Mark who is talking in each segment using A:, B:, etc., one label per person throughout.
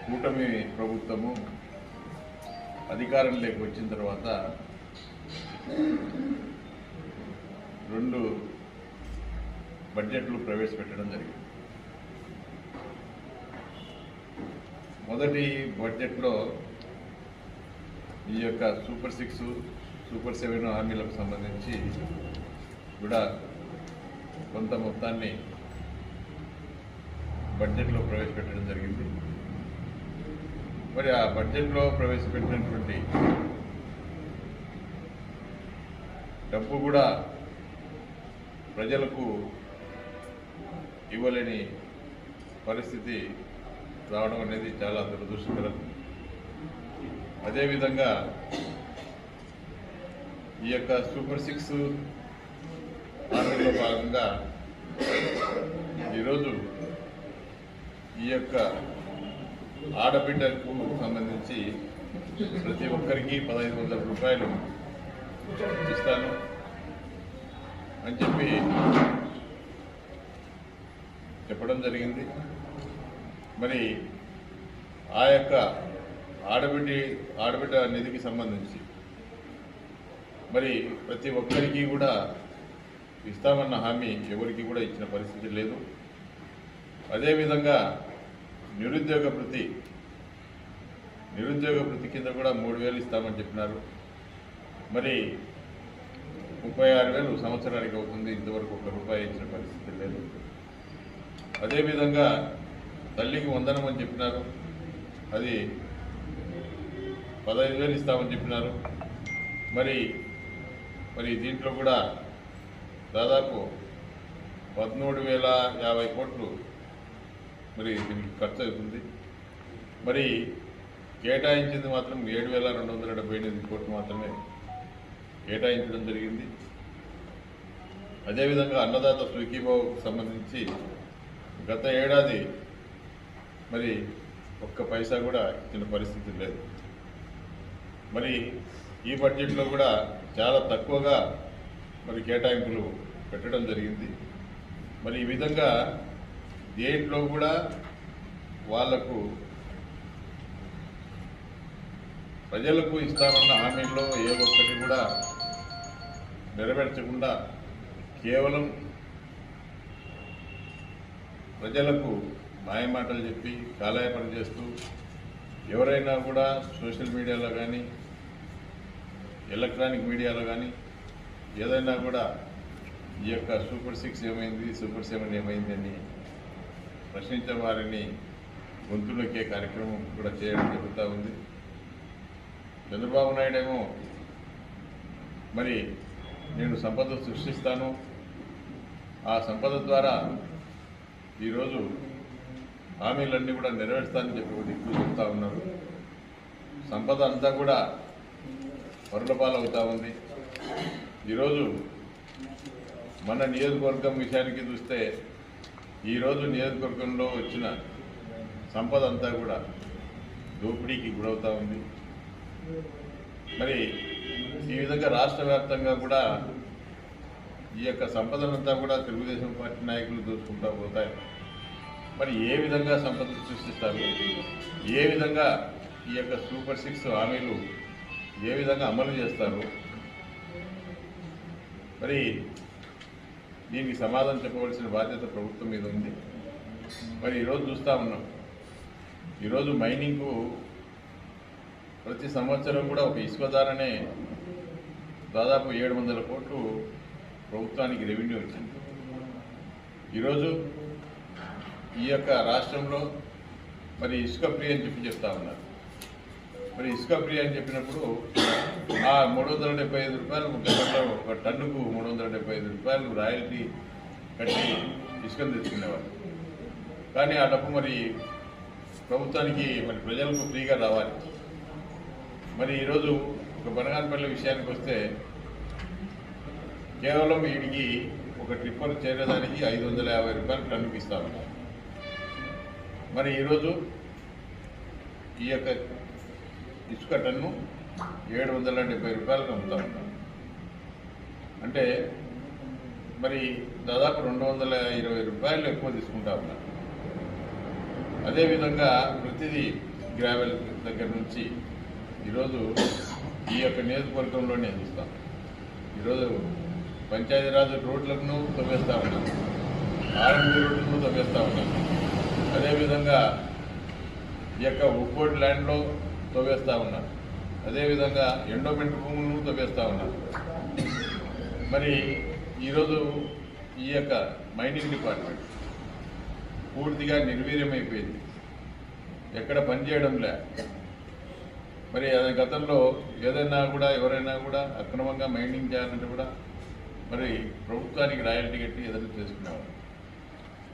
A: కూటమి ప్రభుత్వము అధికారంలోకి వచ్చిన తర్వాత 2 బడ్జెట్లు ప్రవేశపెట్టడం జరిగింది. మొదటి బడ్జెట్లో ఈ యొక్క సూపర్ 6, సూపర్ 7 హామీలకు సంబంధించి కూడా కొంత మొత్తాన్ని బడ్జెట్లో ప్రవేశపెట్టడం జరిగింది. మరి ఆ బడ్జెట్లో ప్రవేశపెట్టినటువంటి డబ్బు కూడా ప్రజలకు ఇవ్వలేని పరిస్థితి రావడం అనేది చాలా దురదృష్టకరం. అదేవిధంగా ఈ యొక్క సూపర్ 6 హామీలో భాగంగా ఈరోజు ఈ యొక్క ఆడబిడ్డలకు సంబంధించి ప్రతి ఒక్కరికి 1500 రూపాయలు ఇస్తాను అని చెప్పడం జరిగింది. మరి ఆ యొక్క ఆడబిడ్డ నిధికి సంబంధించి మరి ప్రతి ఒక్కరికి కూడా ఇస్తామన్న హామీ ఎవరికి కూడా ఇచ్చిన పరిస్థితి లేదు. అదేవిధంగా నిరుద్యోగ భృతి కింద కూడా 3000 ఇస్తామని చెప్పినారు. మరి 36,000 సంవత్సరానికి అవుతుంది. ఇంతవరకు ₹1 ఇచ్చిన పరిస్థితి లేదు. అదేవిధంగా తల్లికి వందనం అని చెప్పినారు, అది 15,000 ఇస్తామని చెప్పినారు. మరి దీంట్లో కూడా దాదాపు 13,050 కోట్లు మరి దీనికి ఖర్చు అవుతుంది. మరి కేటాయించింది మాత్రం 7,278 కోట్లు మాత్రమే కేటాయించడం జరిగింది. అదేవిధంగా అన్నదాత సుఖీభావకు సంబంధించి గత ఏడాది మరి 1 పైసా కూడా ఇచ్చిన పరిస్థితి లేదు. మరి ఈ బడ్జెట్లో కూడా చాలా తక్కువగా మరి కేటాయింపులు పెట్టడం జరిగింది. మరి ఈ విధంగా దేంట్లో కూడా వాళ్లకు ప్రజలకు ఇస్తామన్న హామీల్లో ఏ ఒక్కటి కూడా నెరవేర్చకుండా కేవలం ప్రజలకు మాయమాటలు చెప్పి కాలయాపన చేస్తూ ఎవరైనా కూడా సోషల్ మీడియాలో కానీ ఎలక్ట్రానిక్ మీడియాలో కానీ ఏదైనా కూడా ఈ యొక్క సూపర్ 6 ఏమైంది, సూపర్ 7 ఏమైంది అని ప్రశ్నించే వారిని గొంతులకే కార్యక్రమం కూడా చేయడం జరుగుతూ ఉంది. చంద్రబాబు నాయుడు ఏమో మరి నేను సంపద సృష్టిస్తాను, ఆ సంపద ద్వారా ఈరోజు హామీలన్నీ కూడా నెరవేరుస్తానని చెప్పి ఒక దిక్కు చెప్తా ఉన్నారు. సంపద అంతా కూడా పరుల పాలవుతూ ఉంది. ఈరోజు మన నియోజకవర్గం విషయానికి చూస్తే ఈరోజు నియోజకవర్గంలో వచ్చిన సంపద అంతా కూడా దోపిడీకి గురవుతూ ఉంది. మరి ఈ విధంగా రాష్ట్ర వ్యాప్తంగా కూడా ఈ యొక్క సంపదనంతా కూడా తెలుగుదేశం పార్టీ నాయకులు దోచుకుంటూ పోతాయి. మరి ఏ విధంగా సంపద సృష్టిస్తారు, ఏ విధంగా ఈ యొక్క సూపర్ 6 హామీలు ఏ విధంగా అమలు చేస్తారు, మరి దీనికి సమాధానం చెప్పవలసిన బాధ్యత ప్రభుత్వం మీద ఉంది. మరి ఈరోజు చూస్తూ ఉన్నాం, ఈరోజు మైనింగ్కు ప్రతి సంవత్సరం కూడా ఒక ఇసుక ధరనే దాదాపు 700 కోట్లు ప్రభుత్వానికి రెవెన్యూ వచ్చింది. ఈరోజు ఈ యొక్క రాష్ట్రంలో మరి ఇసుక ఫ్రీ అని చెప్తా ఉన్నారు. మరి ఇసుక ఫ్రీ అని చెప్పినప్పుడు ఆ 375 రూపాయలు ఒక టన్నుకు 375 రూపాయలు రాయల్టీ కట్టి ఇసుకను తెచ్చుకునేవారు. కానీ ఆ డబ్బు మరి ప్రభుత్వానికి మరి ప్రజలకు ఫ్రీగా రావాలి. మరి ఈరోజు ఒక బనగానపల్లి విషయానికి వస్తే కేవలం వీడికి ఒక ట్రిప్పర్ చేరేదానికి 550 రూపాయలు టన్నుకి ఇస్తా ఉన్నారు. మరి ఈరోజు ఈ యొక్క ఇసుక టన్ను 770 రూపాయలకు అమ్ముతా ఉన్నారు. అంటే మరి దాదాపు 220 రూపాయలు ఎక్కువ తీసుకుంటా ఉన్నారు. అదేవిధంగా ప్రతిదీ గ్రావెల్ దగ్గర నుంచి ఈరోజు ఈ యొక్క నియోజకవర్గంలోనే చూస్తాం. ఈరోజు పంచాయతీరాజ్ రోడ్లను తవ్వేస్తూ ఉన్నాం, ఆర్ఎంపీ రోడ్లను తవ్వేస్తూ ఉన్నాం. అదేవిధంగా ఈ యొక్క ఉప్పోర్ట్ ల్యాండ్లో తవ్వేస్తూ ఉన్నారు. అదేవిధంగా ఎండోమెంట్ భూములను తవ్వేస్తూ ఉన్నారు. మరి ఈరోజు ఈ యొక్క మైనింగ్ డిపార్ట్మెంట్ పూర్తిగా నిర్వీర్యమైపోయింది, ఎక్కడ పనిచేయడం లే. మరి గతంలో ఏదైనా కూడా ఎవరైనా కూడా అక్రమంగా మైనింగ్ చేయాలంటే కూడా మరి ప్రభుత్వానికి రాయల్టీ కట్టి ఏదైనా చేసుకునేవారు.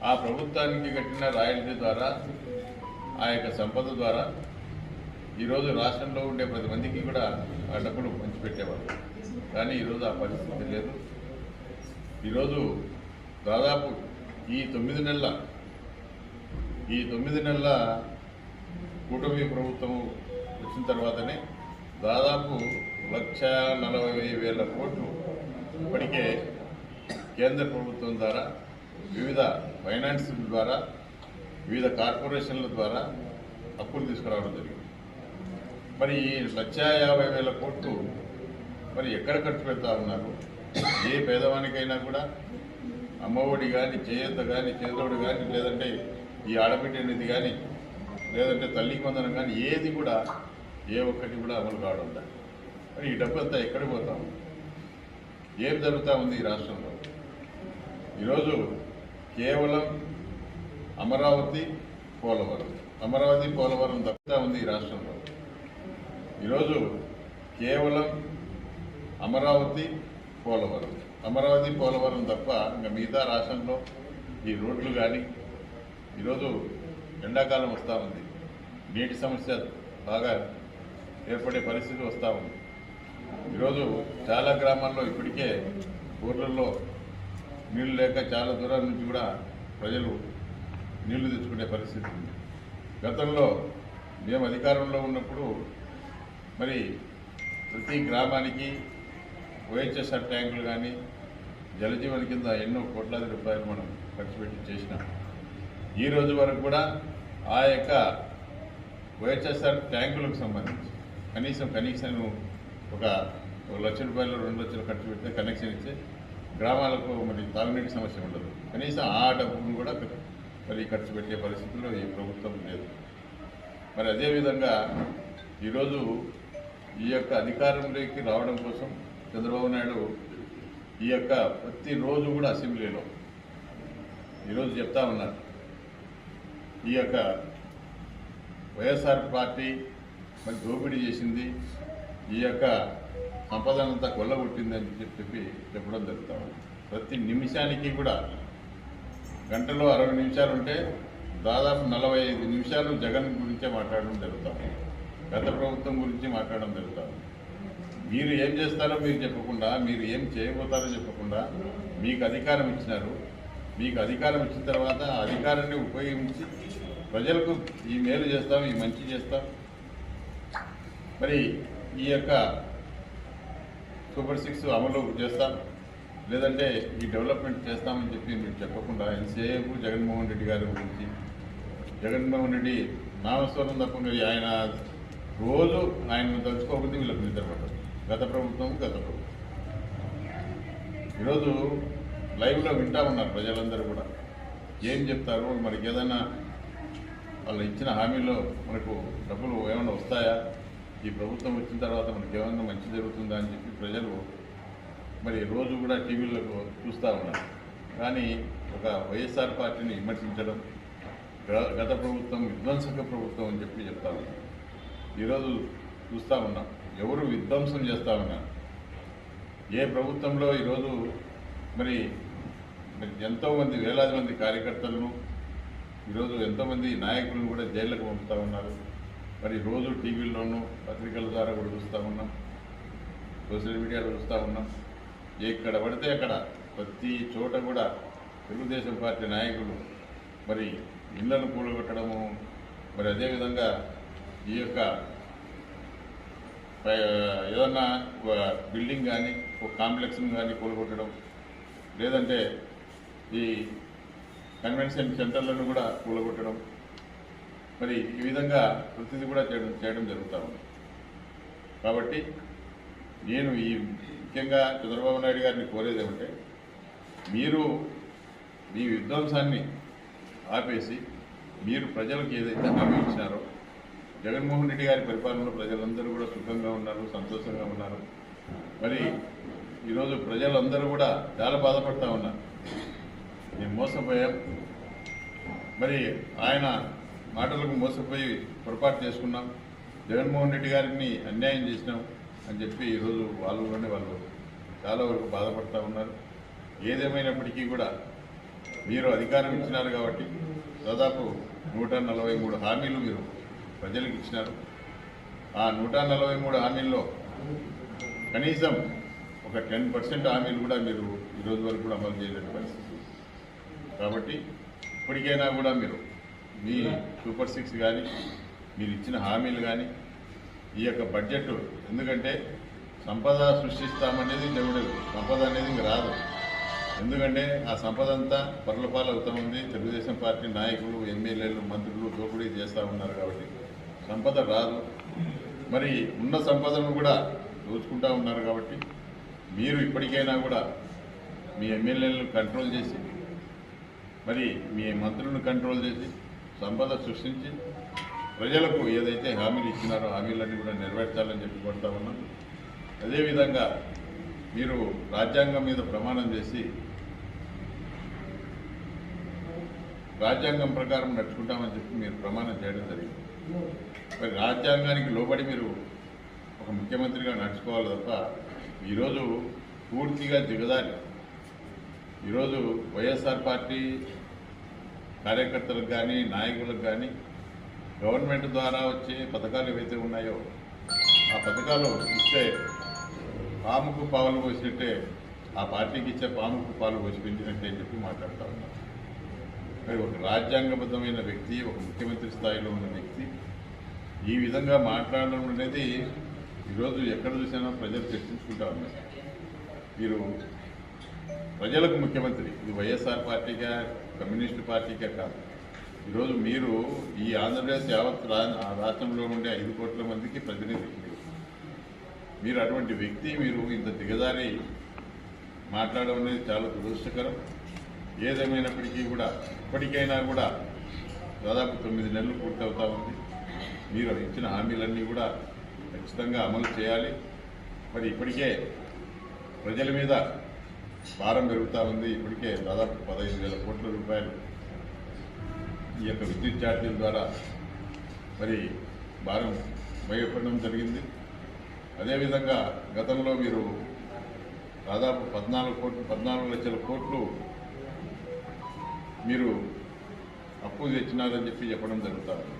A: ఆ ప్రభుత్వానికి కట్టిన రాయల్టీ ద్వారా ఆ యొక్క సంపద ద్వారా ఈరోజు రాష్ట్రంలో ఉండే 10 మందికి కూడా ఆ డబ్బులు పంచిపెట్టేవారు. కానీ ఈరోజు ఆ పరిస్థితి లేదు. ఈరోజు దాదాపు ఈ 9 నెలల కూటమి ప్రభుత్వం వచ్చిన తర్వాతనే దాదాపు 1,40,000 కోట్లు ఇప్పటికే కేంద్ర ప్రభుత్వం ద్వారా వివిధ ఫైనాన్స్ ద్వారా వివిధ కార్పొరేషన్ల ద్వారా అప్పులు తీసుకురావడం జరిగింది. మరి ఈ 1,50,000 కోట్లు మరి ఎక్కడ ఖర్చు పెడతా ఉన్నారు? ఏ పేదవానికైనా కూడా అమ్మఒడి కానీ, చేయూత కానీ, చేదోడు కానీ, లేదంటే ఈ ఆడబిడ్డ నిధి కానీ, లేదంటే తల్లికి వందనం కానీ ఏది కూడా ఏ ఒక్కటి కూడా అమలు కావడం లేదు. మరి ఈ డబ్బు అంతా ఎక్కడికి పోతా ఉంది? ఏం జరుగుతూ ఉంది ఈ రాష్ట్రంలో? ఈరోజు కేవలం అమరావతి పోలవరం తప్పుతా ఉంది ఈ రాష్ట్రంలో. ఈరోజు కేవలం అమరావతి పోలవరం తప్ప ఇంకా మిగతా రాష్ట్రంలో ఈ రోడ్లు కానీ, ఈరోజు ఎండాకాలం వస్తూ ఉంది, నీటి సమస్య బాగా ఏర్పడే పరిస్థితి వస్తూ ఉంది. ఈరోజు చాలా గ్రామాల్లో ఇప్పటికే ఊర్లలో నీళ్లు లేక చాలా దూరం నుంచి కూడా ప్రజలు నీళ్లు తెచ్చుకునే పరిస్థితి ఉంది. గతంలో మేము అధికారంలో ఉన్నప్పుడు మరి ప్రతి గ్రామానికి OHSR ట్యాంకులు కానీ, జలజీవన్ కింద ఎన్నో కోట్లాది రూపాయలు మనం ఖర్చు పెట్టి చేసినాం. ఈ రోజు వరకు కూడా ఆ యొక్క OHSR ట్యాంకులకు సంబంధించి కనీసం ఒక 1 లక్ష రూపాయలు 2 లక్షలు ఖర్చు పెడితే కనెక్షన్ ఇచ్చే గ్రామాలకు మరి తాగునీటి సమస్య ఉండదు. కనీసం ఆ డబ్బును కూడా మరి ఖర్చు పెట్టే పరిస్థితుల్లో ఈ ప్రభుత్వం లేదు. మరి అదేవిధంగా ఈరోజు ఈ యొక్క అధికారంలోకి రావడం కోసం చంద్రబాబు నాయుడు ఈ యొక్క ప్రతిరోజు కూడా అసెంబ్లీలో ఈరోజు చెప్తా ఉన్నారు, ఈ యొక్క వైఎస్ఆర్ పార్టీ మరి దోపిడీ చేసింది, ఈ యొక్క సంపదనంతా కొల్లగొట్టింది అని చెప్పి చెప్పడం జరుగుతూ ఉంది. ప్రతి నిమిషానికి కూడా గంటలో 60 నిమిషాలు ఉంటే దాదాపు 45 నిమిషాలు జగన్ గురించే మాట్లాడడం జరుగుతుంది, గత ప్రభుత్వం గురించి మాట్లాడడం జరుగుతుంది. మీరు ఏం చేస్తారో మీరు చెప్పకుండా, మీరు ఏం చేయబోతారో చెప్పకుండా మీకు అధికారం ఇచ్చినారు. మీకు అధికారం ఇచ్చిన తర్వాత ఆ అధికారాన్ని ఉపయోగించి ప్రజలకు ఈ మేలు చేస్తాం, ఈ మంచి చేస్తాం, మరి ఈ యొక్క సూపర్ 6 అమలు చేస్తాం, లేదంటే ఈ డెవలప్మెంట్ చేస్తామని చెప్పి మీరు చెప్పకుండా ఎంతసేపు జగన్మోహన్ రెడ్డి గారి గురించి, జగన్మోహన్ రెడ్డి నామస్వరం తప్పకుండా ఆయన రోజు ఆయనను తలుచుకోకపోతే వీళ్ళకి నిద్రపడదు. గత ప్రభుత్వం ఈరోజు లైవ్లో వింటా ఉన్నారు ప్రజలందరూ కూడా ఏం చెప్తారు. మనకి ఏదైనా వాళ్ళు ఇచ్చిన హామీలో మనకు డబ్బులు ఏమైనా వస్తాయా, ఈ ప్రభుత్వం వచ్చిన తర్వాత మనకి ఏమైనా మంచి జరుగుతుందా అని చెప్పి ప్రజలు మరి రోజు కూడా టీవీలకు చూస్తూ ఉన్నారు. కానీ ఒక వైఎస్ఆర్ పార్టీని విమర్శించడం, గత ప్రభుత్వం విధ్వంసక ప్రభుత్వం అని చెప్పి చెప్తా ఉన్నారు. ఈరోజు చూస్తూ ఉన్నాం ఎవరు విధ్వంసం చేస్తూ ఉన్నారు. ఏ ప్రభుత్వంలో ఈరోజు మరి ఎంతోమంది వేలాది మంది కార్యకర్తలను, ఈరోజు ఎంతోమంది నాయకులను కూడా జైళ్లకు పంపుతూ ఉన్నారు. మరి రోజు టీవీల్లోనూ పత్రికల ద్వారా కూడా చూస్తూ ఉన్నాం, సోషల్ మీడియాలో చూస్తూ ఉన్నాం. ఎక్కడ పడితే అక్కడ ప్రతి చోట కూడా తెలుగుదేశం పార్టీ నాయకులు మరి ఇళ్లను కూలగొట్టడము, మరి అదేవిధంగా ఈ యొక్క ఏదన్నా బిల్డింగ్ కానీ ఒక కాంప్లెక్స్ని కానీ కూలగొట్టడం, లేదంటే ఈ కన్వెన్షన్ సెంటర్లను కూడా కూలగొట్టడం, మరి ఈ విధంగా ప్రతిదీ కూడా చేయడం జరుగుతూ ఉంది. కాబట్టి నేను ఈ ముఖ్యంగా చంద్రబాబు నాయుడు గారిని కోరేది ఏమంటే, మీరు మీ విధ్వంసాన్ని ఆపేసి మీరు ప్రజలకు ఏదైతే హామీ ఇచ్చినారో, జగన్మోహన్ రెడ్డి గారి పరిపాలనలో ప్రజలందరూ కూడా సుఖంగా ఉన్నారు, సంతోషంగా ఉన్నారు. మరి ఈరోజు ప్రజలందరూ కూడా చాలా బాధపడతా ఉన్నారు. మేము మోసపోయాం, మరి ఆయన మాటలకు మోసపోయి పొరపాటు చేసుకున్నాం, జగన్మోహన్ రెడ్డి గారిని అన్యాయం చేసినాం అని చెప్పి ఈరోజు వాళ్ళు చాలా వరకు బాధపడతా ఉన్నారు. ఏదేమైనప్పటికీ కూడా మీరు అధికారం ఇచ్చినారు కాబట్టి దాదాపు 143 హామీలు మీరు ప్రజలకు ఇచ్చినారు. ఆ 143 హామీల్లో కనీసం ఒక 10% హామీలు కూడా మీరు ఈరోజు వరకు కూడా అమలు చేయలేని పరిస్థితి. కాబట్టి ఇప్పటికైనా కూడా మీరు మీ సూపర్ 6 కానీ మీరు ఇచ్చిన హామీలు కానీ ఈ యొక్క బడ్జెట్, ఎందుకంటే సంపద సృష్టిస్తామనేది దేవుడు, సంపద అనేది ఇంక రాదు. ఎందుకంటే ఆ సంపద అంతా పర్లపాలు అవుతూ ఉంది. తెలుగుదేశం పార్టీ నాయకులు, ఎమ్మెల్యేలు, మంత్రులు దోపిడీ చేస్తూ ఉన్నారు కాబట్టి సంపద రాదు. మరి ఉన్న సంపదను కూడా దోచుకుంటూ ఉన్నారు. కాబట్టి మీరు ఇప్పటికైనా కూడా మీ ఎమ్మెల్యేలను కంట్రోల్ చేసి, మరి మీ మంత్రులను కంట్రోల్ చేసి సంపద సృష్టించి ప్రజలకు ఏదైతే హామీలు ఇచ్చినారో హామీలన్నీ కూడా నెరవేర్చాలని చెప్పి కోరుతా ఉన్నాం. అదేవిధంగా మీరు రాజ్యాంగం మీద ప్రమాణం చేసి రాజ్యాంగం ప్రకారం నడుచుకుంటామని చెప్పి మీరు ప్రమాణం చేయడం జరిగింది. మరి రాజ్యాంగానికి లోబడి మీరు ఒక ముఖ్యమంత్రిగా నడుచుకోవాలి తప్ప ఈరోజు పూర్తిగా దిగదారి. ఈరోజు వైఎస్ఆర్ పార్టీ కార్యకర్తలకు కానీ నాయకులకు కానీ గవర్నమెంట్ ద్వారా వచ్చే పథకాలు ఏవైతే ఉన్నాయో ఆ పథకాలు ఇస్తే పాముకు పాలు పోసినట్టే, ఆ పార్టీకి ఇచ్చే పాముకు పాలు పోసి పెంచినట్టే అని చెప్పి మాట్లాడుతూ ఉన్నారు. మరి ఒక రాజ్యాంగబద్ధమైన వ్యక్తి, ఒక ముఖ్యమంత్రి స్థాయిలో ఉన్న వ్యక్తి ఈ విధంగా మాట్లాడడం అనేది ఈరోజు ఎక్కడ చూసినా ప్రజలు చర్చించుకుంటూ ఉన్నారు. మీరు ప్రజలకు ముఖ్యమంత్రి, ఇది వైఎస్ఆర్ పార్టీగా కమ్యూనిస్టు పార్టీకే కాదు. ఈరోజు మీరు ఈ ఆంధ్రప్రదేశ్ యావత్ రాష్ట్రంలో ఉండే 5 కోట్ల మందికి ప్రతినిధి. మీరు అటువంటి వ్యక్తి మీరు ఇంత దిగజారి మాట్లాడడం అనేది చాలా దురదృష్టకరం. ఏదేమైనప్పటికీ కూడా ఇప్పటికైనా కూడా దాదాపు 9 నెలలు పూర్తవుతా ఉంది. మీరు ఇచ్చిన హామీలన్నీ కూడా ఖచ్చితంగా అమలు చేయాలి. మరి ఇప్పటికే ప్రజల మీద భారం పెరుగుతూ ఉంది. ఇప్పటికే దాదాపు 15,000 కోట్ల రూపాయలు ఈ యొక్క విద్యుత్ ఛార్జీల ద్వారా మరి భారం భయపడడం జరిగింది. అదేవిధంగా గతంలో మీరు దాదాపు 14 లక్షల కోట్లు మీరు అప్పు తెచ్చినారని చెప్పడం జరుగుతుంది.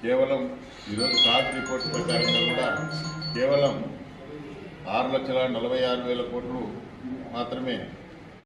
A: కేవలం ఈరోజు కార్డ్ రిపోర్ట్ ప్రకారంగా కూడా కేవలం 6,46,000 కోట్లు మాత్రమే